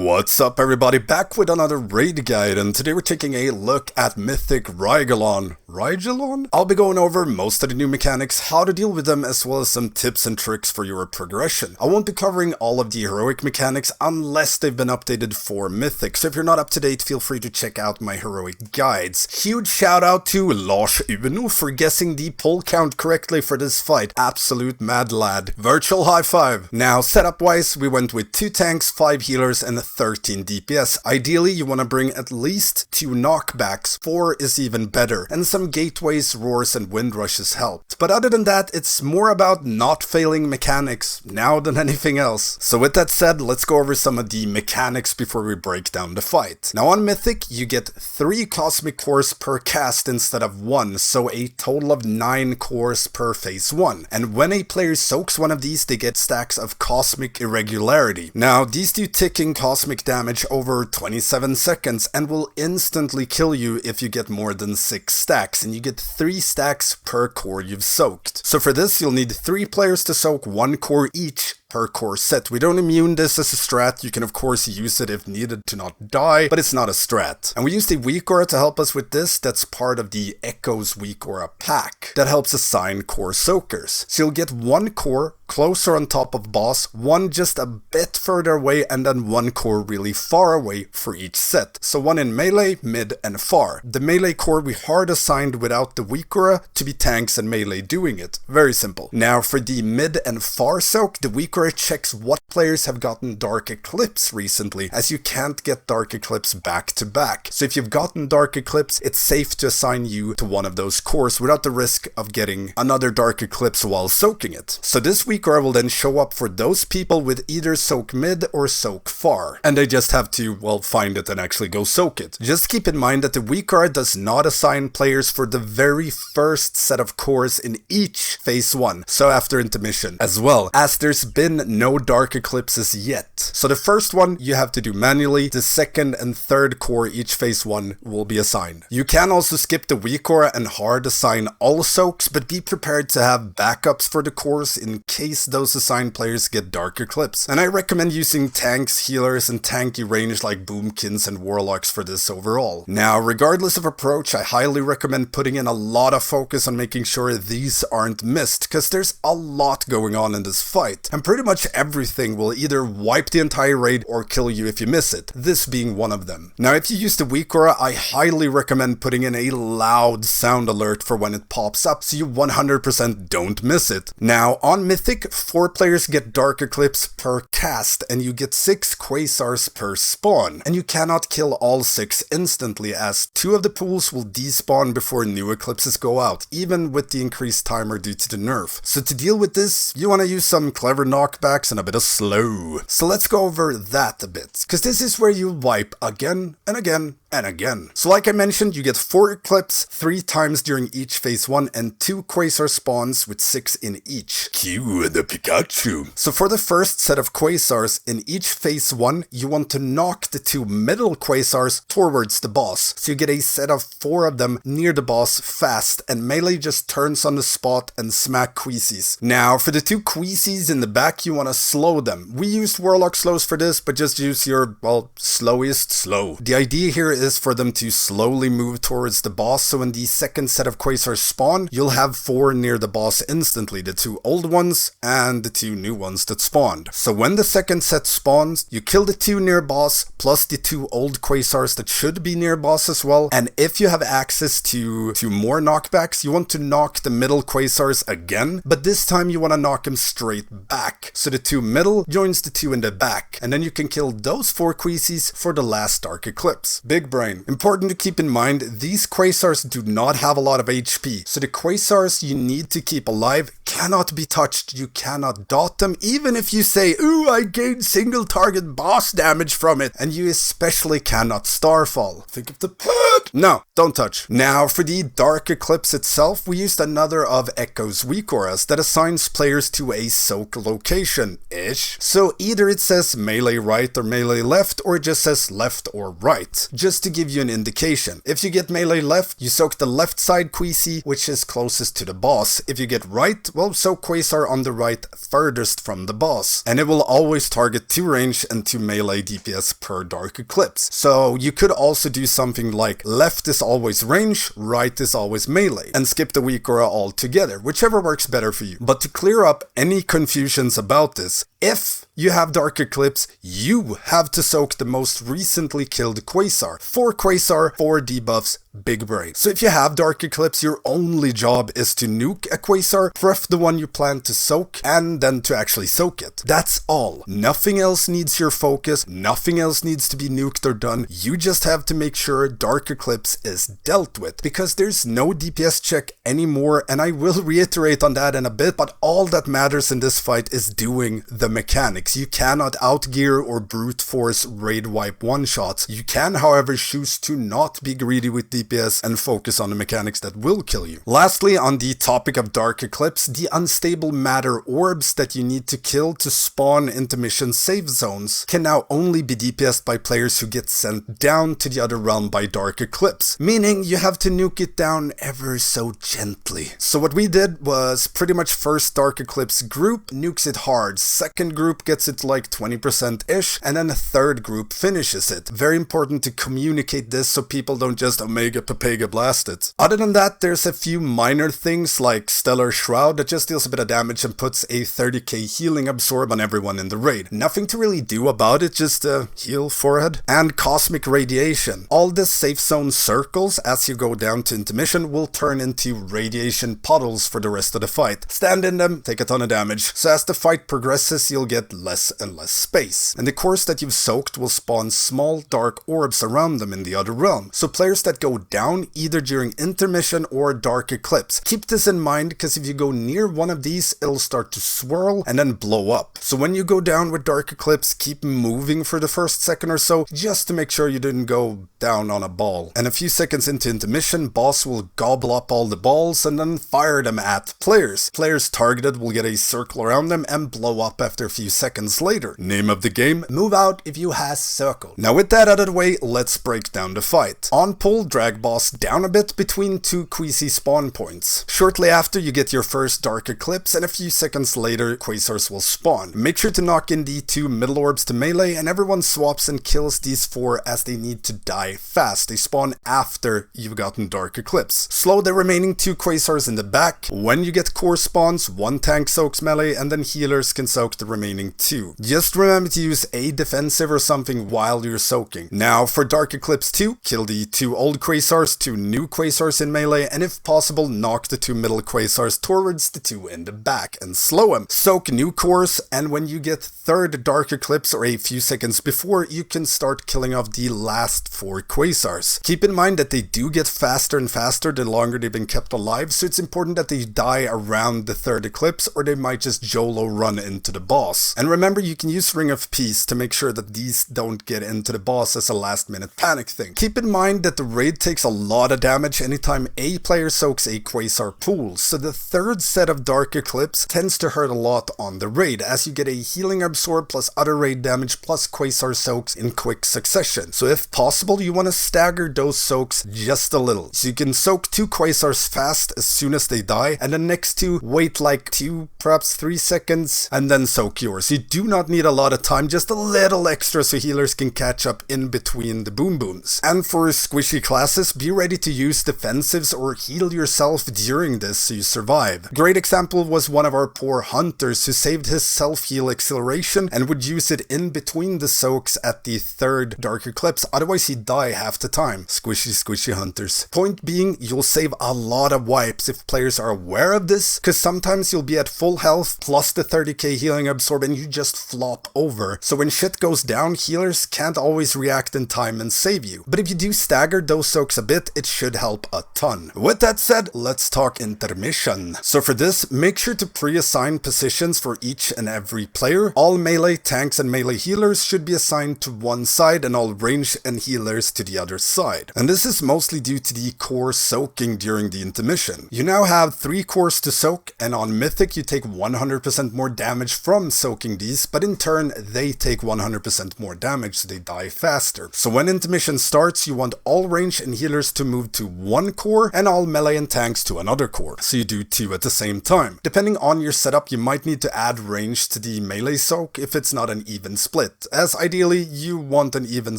What's up everybody, back with another raid guide, and today we're taking a look at Mythic Rygelon. Rygelon? I'll be going over most of the new mechanics, how to deal with them, as well as some tips and tricks for your progression. I won't be covering all of the heroic mechanics unless they've been updated for Mythic, so if you're not up to date, feel free to check out my heroic guides. Huge shout out to Lars Uno for guessing the pull count correctly for this fight. Absolute mad lad. Virtual high five. Now setup wise, we went with 2 tanks, 5 healers and 13 DPS. Ideally you want to bring at least 2 knockbacks, 4 is even better, and some gateways, roars and wind rushes helped. But other than that, it's more about not failing mechanics now than anything else. So with that said, let's go over some of the mechanics before we break down the fight. Now on Mythic, you get 3 cosmic cores per cast instead of 1, so a total of 9 cores per phase 1. And when a player soaks one of these, they get stacks of cosmic irregularity. Now these do ticking cosmic damage over 27 seconds and will instantly kill you if you get more than 6 stacks, and you get 3 stacks per core you've soaked. So for this you'll need 3 players to soak 1 core each per core set. We don't immune this as a strat. You can of course use it if needed to not die, but it's not a strat. And we used a weak aura to help us with this. That's part of the Echo's weak aura pack that helps assign core soakers. So you'll get 1 core closer on top of boss, 1 just a bit further away, and then 1 core really far away for each set. So 1 in melee, mid, and far. The melee core we hard assigned without the weak aura to be tanks and melee doing it. Very simple. Now for the mid and far soak, the weak aura checks what players have gotten Dark Eclipse recently, as you can't get Dark Eclipse back to back. So if you've gotten Dark Eclipse, it's safe to assign you to one of those cores without the risk of getting another Dark Eclipse while soaking it. So this weak aura will then show up for those people with either soak mid or soak far, and they just have to, well, find it and actually go soak it. Just keep in mind that the weak aura does not assign players for the very first set of cores in each phase 1, so after intermission, as well as there's been no Dark Eclipses yet. So the first one you have to do manually, the second and third core each phase 1 will be assigned. You can also skip the weak aura and hard assign all soaks, but be prepared to have backups for the cores in case those assigned players get Dark Eclipse. And I recommend using tanks, healers, and tanky range like boomkins and warlocks for this overall. Now, regardless of approach, I highly recommend putting in a lot of focus on making sure these aren't missed, because there's a lot going on in this fight, and pretty much everything will either wipe the entire raid or kill you if you miss it, this being one of them. Now if you use the weak aura, I highly recommend putting in a loud sound alert for when it pops up so you 100% don't miss it. Now on Mythic, 4 players get Dark Eclipse per cast, and you get 6 Quasars per spawn, and you cannot kill all 6 instantly, as 2 of the pools will despawn before new eclipses go out, even with the increased timer due to the nerf. So to deal with this, you want to use some clever knockbacks and a bit of slow. So let's go over that a bit, because this is where you wipe again and again and again. So like I mentioned, you get 4 eclipse 3 times during each phase 1 and 2 Quasar spawns with 6 in each. Cue the Pikachu. So for the first set of Quasars in each phase 1, you want to knock the 2 middle Quasars towards the boss. So you get a set of 4 of them near the boss fast, and melee just turns on the spot and smack Queasies. Now for the 2 Queasies in the back, you want to slow them. We used warlock slows for this, but just use your, well, slowest slow. The idea here is for them to slowly move towards the boss, so when the second set of Quasars spawn, you'll have 4 near the boss instantly, the 2 old ones and the 2 new ones that spawned. So when the second set spawns, you kill the 2 near boss plus the 2 old Quasars that should be near boss as well, and if you have access to more knockbacks, you want to knock the middle Quasars again, but this time you want to knock them straight back. So the 2 middle joins the 2 in the back, and then you can kill those 4 Queasies for the last Dark Eclipse. Big brain. Important to keep in mind, these Quasars do not have a lot of HP, so the Quasars you need to keep alive cannot be touched. You cannot dot them, even if you say, ooh, I gained single target boss damage from it, and you especially cannot starfall. Think of the pet touched. No, don't touch. Now, for the Dark Eclipse itself, we used another of Echo's weakauras that assigns players to a soak location-ish. So either it says melee right or melee left, or it just says left or right, just to give you an indication. If you get melee left, you soak the left side Quisi, which is closest to the boss. If you get right, well, soak Quasar on the right furthest from the boss. And it will always target 2 range and 2 melee DPS per Dark Eclipse. So you could also do something like left is always range, right is always melee, and skip the weakora altogether, whichever works better for you. But to clear up any confusions about this, if you have Dark Eclipse, you have to soak the most recently killed Quasar. 4 Quasar, 4 debuffs, big brain. So if you have Dark Eclipse, your only job is to nuke a Quasar, pref the one you plan to soak, and then to actually soak it. That's all. Nothing else needs your focus, nothing else needs to be nuked or done. You just have to make sure Dark Eclipse is dealt with, because there's no DPS check anymore, and I will reiterate on that in a bit, but all that matters in this fight is doing the mechanics. You cannot outgear or brute force raid wipe one-shots. You can, however, choose to not be greedy with DPS and focus on the mechanics that will kill you. Lastly, on the topic of Dark Eclipse, the unstable matter orbs that you need to kill to spawn intermission save zones can now only be DPS'd by players who get sent down to the other realm by Dark Eclipse, meaning you have to nuke it down ever so gently. So what we did was pretty much first Dark Eclipse group nukes it hard, second group gets it like 20%-ish, and then a third group finishes it. Very important to communicate this so people don't just Omega Papega blast it. Other than that, there's a few minor things like Stellar Shroud that just deals a bit of damage and puts a 30k healing absorb on everyone in the raid. Nothing to really do about it, just heal forehead. And Cosmic Radiation. All the safe zone circles as you go down to intermission will turn into radiation puddles for the rest of the fight. Stand in them, take a ton of damage. So as the fight progresses, you'll get less and less space. And the cores that you've soaked will spawn small dark orbs around them in the other realm. So players that go down either during intermission or Dark Eclipse, keep this in mind, because if you go near one of these, it'll start to swirl and then blow up. So when you go down with Dark Eclipse, keep moving for the first second or so, just to make sure you didn't go down on a ball. And a few seconds into intermission, boss will gobble up all the balls and then fire them at players. Players targeted will get a circle around them and blow up after a few seconds later. Name of the game, move out if you has circle. Now with that out of the way, let's break down the fight. On pull, drag boss down a bit between 2 Quisi spawn points. Shortly after, you get your first Dark Eclipse, and a few seconds later, Quasars will spawn. Make sure to knock in the 2 middle orbs to melee, and everyone swaps and kills these 4 as they need to die fast. They spawn after you've gotten Dark Eclipse. Slow the remaining 2 Quasars in the back. When you get core spawns, 1 tank soaks melee, and then healers can soak the remaining 2. Just remember to use a defensive or something while you're soaking. Now for Dark Eclipse 2, kill the 2 old Quasars, 2 new Quasars in melee, and if possible, knock the 2 middle Quasars towards the 2 in the back and slow them. Soak new cores, and when you get third Dark Eclipse or a few seconds before, you can start killing off the last 4 Quasars. Keep in mind that they do get faster and faster the longer they've been kept alive, so it's important that they die around the third eclipse, or they might just YOLO run into the boss. And remember, you can use Ring of Peace to make sure that these don't get into the boss as a last minute panic thing. Keep in mind that the raid takes a lot of damage anytime a player soaks a Quasar pool, so the third set of Dark Eclipse tends to hurt a lot on the raid, as you get a healing absorb plus other raid damage plus Quasar soaks in quick succession. So if possible, you want to stagger those soaks just a little. So you can soak 2 Quasars fast as soon as they die, and the next 2 wait like 2, perhaps 3 seconds, and then soak yours. You do not need a lot of time, just a little extra so healers can catch up in between the boom booms. And for squishy classes, be ready to use defensives or heal yourself during this so you survive. Great example was one of our poor hunters who saved his self-heal acceleration and would use it in between the soaks at the third Dark Eclipse, otherwise he'd die half the time. Squishy hunters. Point being, you'll save a lot of wipes if players are aware of this, because sometimes you'll be at full health plus the 30k healing absorb and you just flop over. So when shit goes down, healers can't always react in time and save you. But if you do stagger those soaks a bit, it should help a ton. With that said, let's talk intermission. So for this, make sure to pre-assign positions for each and every player. All melee, tanks, and melee healers should be assigned to one side and all range and healers to the other side. And this is mostly due to the core soaking during the intermission. You now have 3 cores to soak, and on Mythic you take 100% more damage from soaking these, but in turn they take 100% more damage, so they die faster. So when intermission starts, you want all range and healers to move to one core and all melee and tanks to another core, so you do 2 at the same time. Depending on your setup, you might need to add range to the melee soak if it's not an even split, as ideally you want an even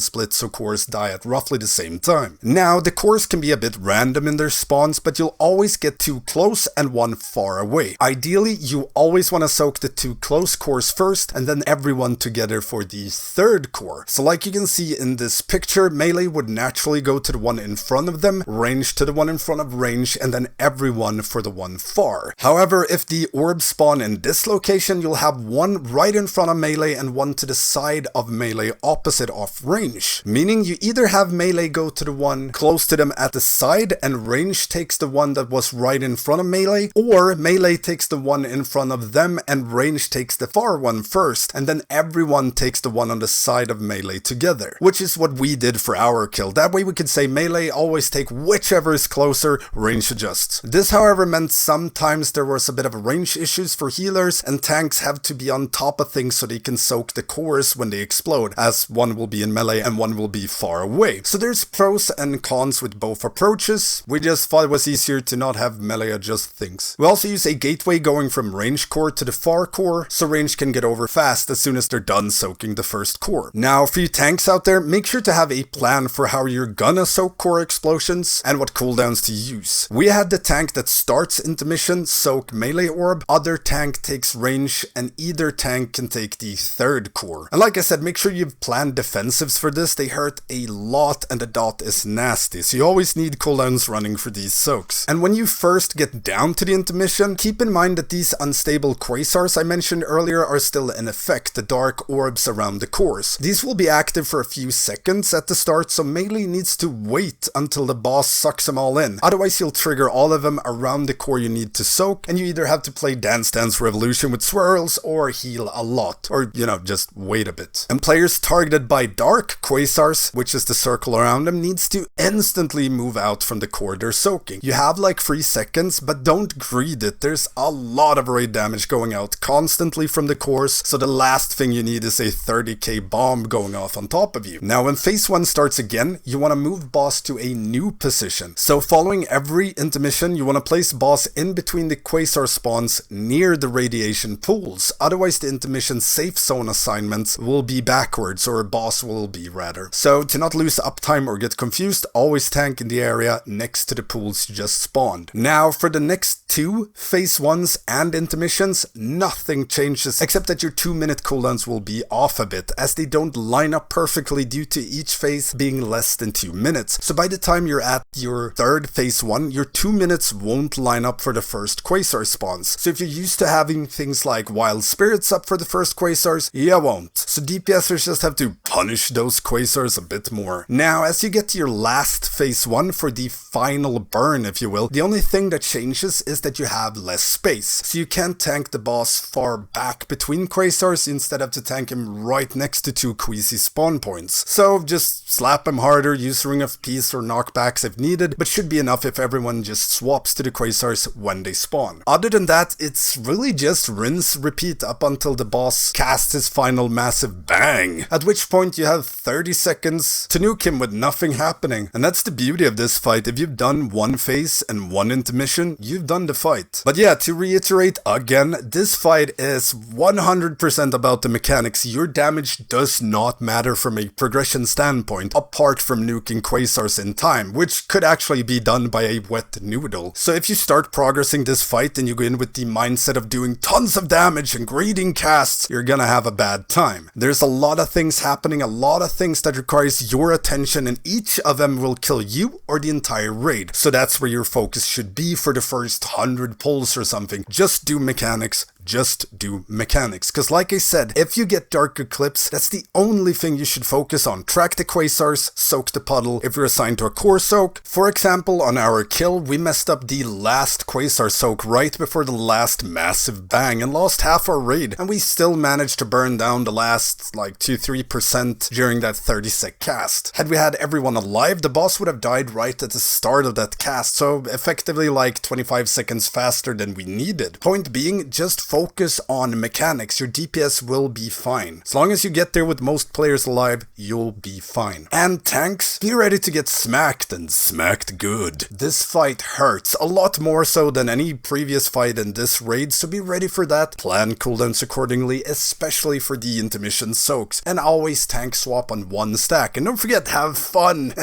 split so cores die at roughly the same time. Now the cores can be a bit random in their spawns, but you'll always get 2 close and 1 far away. Ideally you always want to soak the 2 close cores first and then everyone together for the 3rd core. So like you can see in this picture, melee would naturally go to the one in front of them, range to the one in front of range, and then everyone for the one far. However, if the orbs spawn in this location, you'll have one right in front of melee and one to the side of melee opposite of range. Meaning you either have melee go to the one close to them at the side and range takes the one that was right in front of melee, or melee takes the one in front of them and range takes the far one first, and then everyone takes the one on the side of melee together, which is what we did for our kill. That way we could say melee always take whichever is closer, range adjusts. This however meant sometimes there was a bit of range issues for healers, and tanks have to be on top of things so they can soak the cores when they explode, as one will be in melee and one will be far away. So there's pros and cons with both approaches. We just thought it was easier to not have melee adjust things. We also use a gateway going from range core to the far core, so range can get over fast as soon as they're done soaking the first core. Now for you tanks out there, make sure to have a plan for how you're gonna soak core explosions and what cooldowns to use. We had the tank that starts intermission soak melee orb, other tank takes range, and either tank can take the 3rd core. And like I said, make sure you've planned defensives for this. They hurt a lot and the dot is nasty, so you always need cooldowns running for these soaks. And when you first get down to the intermission, keep in mind that these unstable quasars I mentioned earlier are still in effect, the dark orbs around the cores. These will be active for a few seconds at the start, so melee needs to wait until the boss sucks them all in. Otherwise you'll trigger all of them around the core you need to soak, and you either have to play Dance Dance Revolution with swirls or heal a lot, or just wait a bit. And players targeted by dark quasars, which is the circle around them, needs to instantly move out from the core they're soaking. You have like 3 seconds, but don't greed it. There's a lot of raid damage going out constantly from the cores, so the last thing you need is a 30k bomb going off on top of you. Now when phase 1 starts again, you want to move boss to a new position. So following every intermission, you want to place boss in between the quasar spawns near the radiation pools. Otherwise the intermission safe zone assignments will be backwards, or boss will be rather. So to not lose uptime or get confused, always tank in the area next to the pools you just spawned. Now for the next 2 phase 1s and intermissions, nothing changes except that your 2-minute cooldowns will be off a bit, as they don't line up perfectly due to each phase being less than 2 minutes. So by the time you're at your 3rd phase 1, your 2 minutes won't line up for the first quasar spawns. So if you're used to having things like wild spirits up for the first quasars, you won't. So DPSers just have to punish those quasars a bit more. Now as you get to your last phase 1 for the final burn, if you will, the only thing that changes is that you have less space. So you can't tank the boss far back between quasars, instead have to tank him right next to 2 queasy spawn points. So just slap him harder, use Ring of Peace or knockbacks if needed, but should be enough if everyone just swaps to the quasars when they spawn. Other than that, it's really just rinse repeat up until the boss casts his final massive bang, at which point you have 30 seconds to nuke him with nothing happening. And that's the beauty of this fight. If you've done 1 phase and 1 intermission, you've done the fight. But yeah, to reiterate again, this fight is 100% about the mechanics. Your damage does not matter from a progression standpoint, apart from nuking quasars in time, which could actually be done by a wet noodle. So if you start progressing this fight and you go in with the mindset of doing tons of damage and grading casts, you're gonna have a bad time. There's a lot of things happening, a lot of things that requires your attention, and each of them will kill you or the entire raid. So that's where your focus should be for the first 100 pulls or something. Just do mechanics, just do mechanics. Because like I said, if you get Dark Eclipse, that's the only thing you should focus on. Track the Quasars, soak the puddle if you're assigned to a core soak. For example, on our kill, we messed up the last Quasar soak right before the last massive bang and lost half our raid, and we still managed to burn down the last like 2-3% during that 30-sec cast. Had we had everyone alive, the boss would have died right at the start of that cast, so effectively like 25 seconds faster than we needed. Point being, just focus on mechanics. Your DPS will be fine. As long as you get there with most players alive, you'll be fine. And tanks, be ready to get smacked, and smacked good. This fight hurts, a lot more so than any previous fight in this raid, so be ready for that. Plan cooldowns accordingly, especially for the intermission soaks, and always tank swap on one stack, and don't forget, have fun!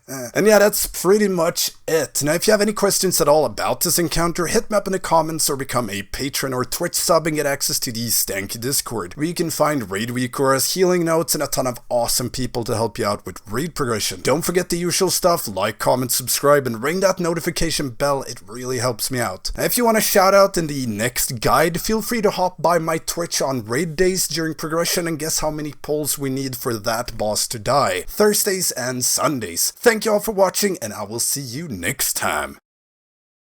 And yeah, that's pretty much it. Now if you have any questions at all about this encounter, hit me up in the comments or become a patron or Twitch sub and get access to the Stankie Discord, where you can find raid weakauras, healing notes, and a ton of awesome people to help you out with raid progression. Don't forget the usual stuff, like, comment, subscribe, and ring that notification bell, it really helps me out. Now, if you want a shout out in the next guide, feel free to hop by my Twitch on raid days during progression and guess how many pulls we need for that boss to die. Thursdays and Sundays. Thank you all for watching, and I will see you next time.